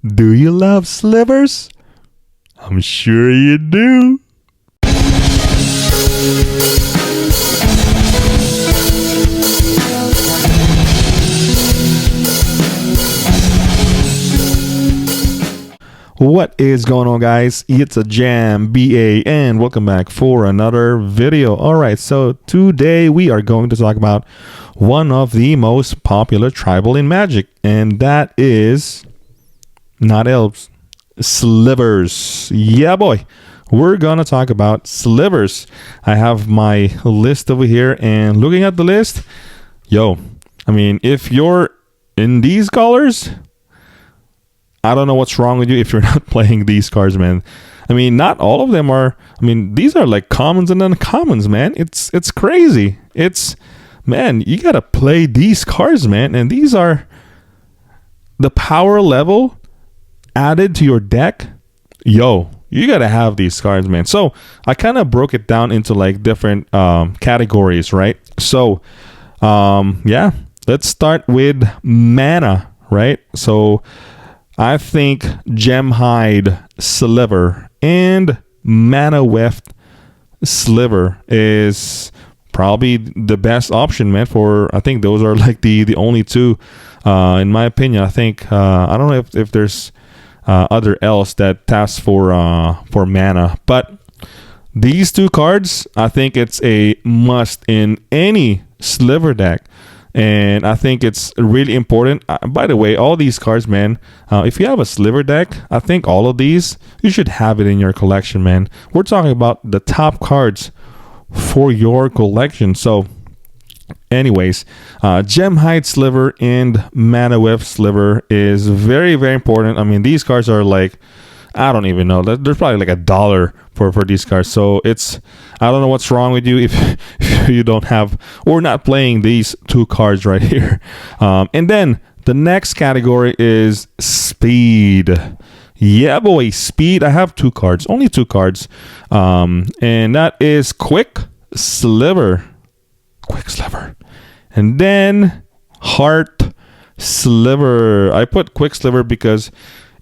Do you love slivers? I'm sure you do. What is going on, guys? It's a Jam BA and welcome back for another video. Alright, so today we are going to talk about one of the most popular tribal in Magic, and that is not elves, slivers. Yeah, boy. We're gonna talk about slivers. I have my list over here, and looking at the list, yo, I mean, if you're in these colors, I don't know what's wrong with you if you're not playing these cards, man. I mean, not all of them are. I mean, these are like commons and uncommons, man. It's crazy. Man, you gotta play these cards, man. And these are the power level added to your deck. Yo, you gotta have these cards, man. So I kind of broke it down into like different categories, right? So yeah, let's start with mana, right? So I think Gemhide Sliver and Mana Weft Sliver is probably the best option, man. For I think those are like the only two, in my opinion. I think I don't know if there's other else that taps for mana, but these two cards, I think it's a must in any Sliver deck. And I think it's really important. By the way, all these cards, man, if you have a Sliver deck, I think all of these, you should have it in your collection, man. We're talking about the top cards for your collection. So anyways, Gemhide Sliver and Mana Weft Sliver is very, very important. I mean, these cards are like, I don't even know. There's probably like $1 for these cards. So I don't know what's wrong with you if you don't have or not playing these two cards right here. And then the next category is speed. Yeah, boy, speed. I have two cards, only two cards. And that is Quick Sliver. Quick Sliver. And then Heart Sliver. I put Quick Sliver because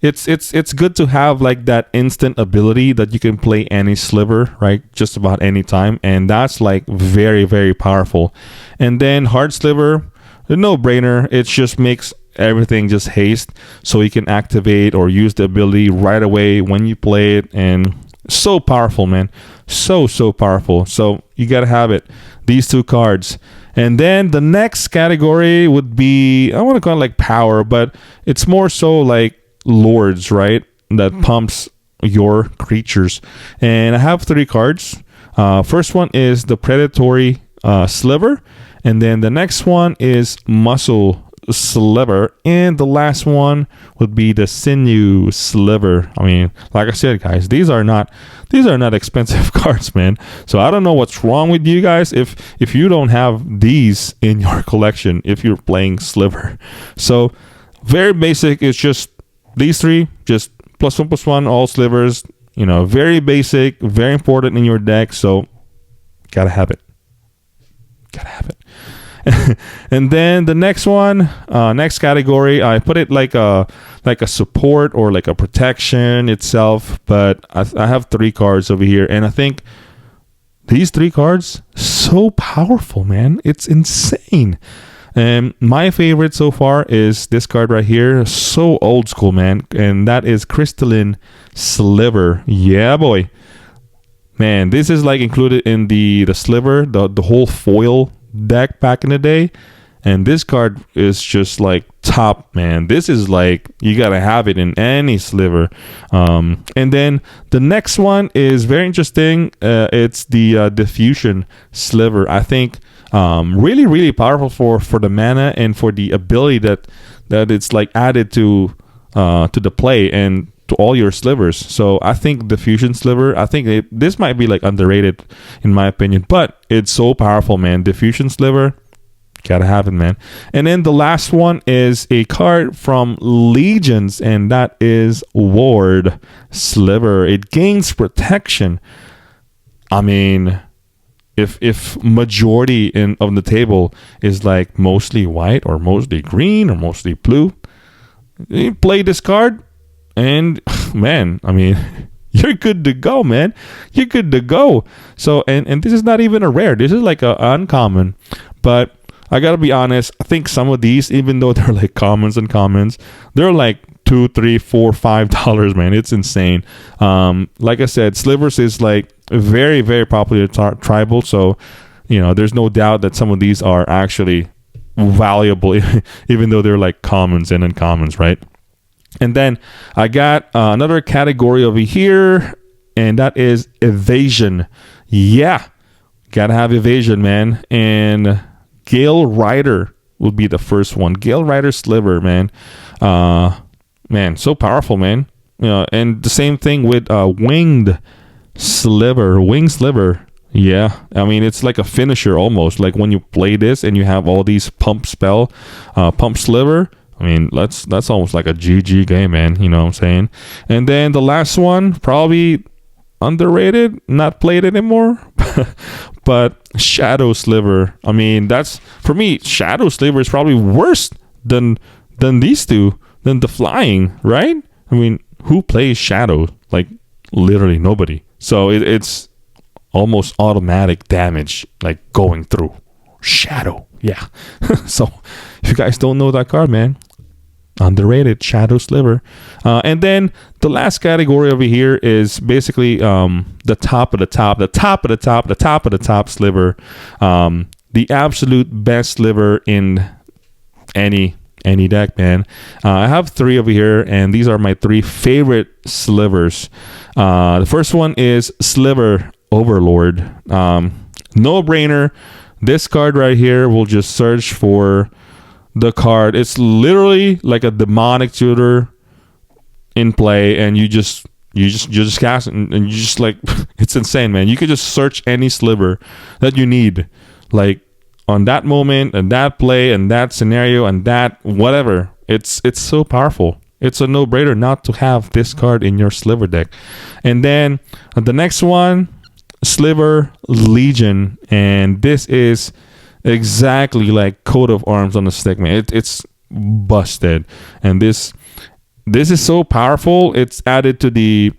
it's good to have like that instant ability that you can play any sliver, right? Just about any time. And that's like very, very powerful. And then Heart Sliver, a no-brainer. It just makes everything just haste. So you can activate or use the ability right away when you play it. And so powerful, man. So powerful. So you got to have it. These two cards. And then the next category would be, I want to call it like power, but it's more so like lords, right? That pumps your creatures. And I have three cards. First one is the Predatory Sliver, and then the next one is Muscle Sliver, and the last one would be the Sinew Sliver. I mean, like I said, guys, these are not expensive cards, man. So I don't know what's wrong with you guys if you don't have these in your collection if you're playing Sliver. So very basic. It's just these three, just +1/+1, all slivers, you know, very basic, very important in your deck. So gotta have it. And then the next one, next category, I put it like a support or like a protection itself. But I have three cards over here, and I think these three cards so powerful, man. It's insane. And my favorite so far is this card right here. So old school, man. And that is Crystalline Sliver. Yeah, boy. Man, this is like included in the Sliver, the whole foil deck back in the day. And this card is just like top, man. This is like, you got to have it in any Sliver. And then the next one is very interesting. It's the Diffusion Sliver. I think really, really powerful for the mana and for the ability that it's like added to the play and to all your slivers. So I think Diffusion Sliver, I think this might be like underrated in my opinion, but it's so powerful, man. Diffusion Sliver, gotta have it, man. And then the last one is a card from Legions, and that is Ward Sliver. It gains protection. I mean, if majority of the table is like mostly white or mostly green or mostly blue, you play this card, And man, I mean, you're good to go, man. You're good to go. So, and this is not even a rare. This is like a uncommon. But I gotta be honest, I think some of these, even though they're like commons and commons, they're like $2, $3, $4, $5, man. It's insane. Like I said, Slivers is like very, very popular tribal. So, you know, there's no doubt that some of these are actually valuable, even though they're like commons and uncommons, right? And then I got another category over here, and that is evasion. Yeah, gotta have evasion, man. And Gale Rider will be the first one. Gale Rider Sliver, man. Man, so powerful, man. You know, and the same thing with Winged Sliver. Wing Sliver. Yeah, I mean, it's like a finisher almost. Like when you play this and you have all these pump spell, pump Sliver. I mean, that's almost like a GG game, man. You know what I'm saying? And then the last one, probably underrated, not played anymore. But Shadow Sliver. I mean, that's, for me, Shadow Sliver is probably worse than these two, than the flying, right? I mean, who plays Shadow? Like, literally nobody. So it's almost automatic damage, like going through Shadow. Yeah. So if you guys don't know that card, man, underrated Shadow Sliver. And then the last category over here is basically the top of the top Sliver. The absolute best Sliver in any deck, man. I have 3 over here, and these are my 3 favorite Slivers. The first one is Sliver Overlord. No brainer. This card right here will just search for the card. It's literally like a demonic tutor in play, and you just cast it, and you just like it's insane, man. You could just search any Sliver that you need, like on that moment and that play and that scenario and that whatever. It's so powerful. It's a no-brainer not to have this card in your Sliver deck. And then the next one, Sliver Legion, and this is exactly like Coat of Arms on the stick, man. It's busted, and this is so powerful. It's added to the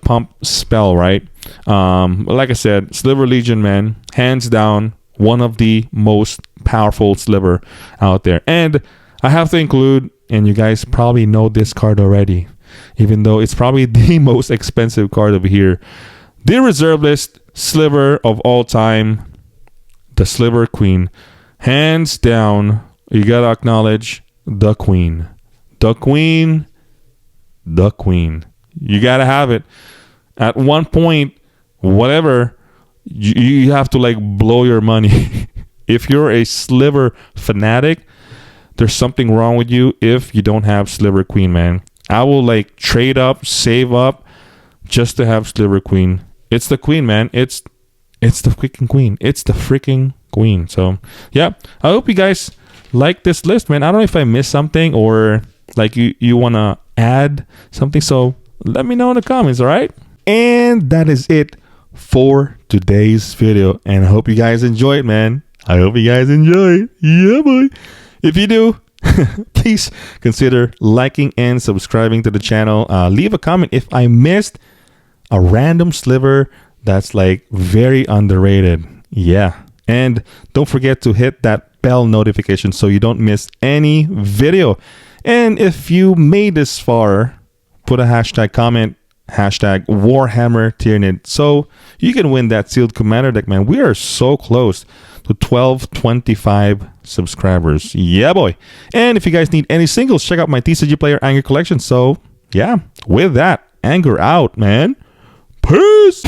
pump spell, right? Like I said, Sliver Legion, man, hands down one of the most powerful Sliver out there. And I have to include, and you guys probably know this card already, even though it's probably the most expensive card over here, the reserve list Sliver of all time, the Sliver Queen. Hands down, you gotta acknowledge the Queen. The Queen. The Queen. You gotta have it. At one point, whatever, you have to like blow your money. If you're a Sliver fanatic, there's something wrong with you if you don't have Sliver Queen, man. I will like trade up, save up just to have Sliver Queen. It's the Queen, man. It's the freaking Queen. It's the freaking Queen. So yeah, I hope you guys like this list, man. I don't know if I missed something or like you want to add something. So let me know in the comments, all right? And that is it for today's video. And I hope you guys enjoy it, man. I hope you guys enjoy it. Yeah, boy. If you do, please consider liking and subscribing to the channel. Leave a comment if I missed a random Sliver that's like very underrated. Yeah. And don't forget to hit that bell notification so you don't miss any video. And if you made this far, put a hashtag comment, hashtag Warhammer Tyranid, so you can win that sealed commander deck, man. We are so close to 1225 subscribers. Yeah, boy. And if you guys need any singles, check out my TCG Player Anger collection. So yeah, with that, Anger out, man. Peace.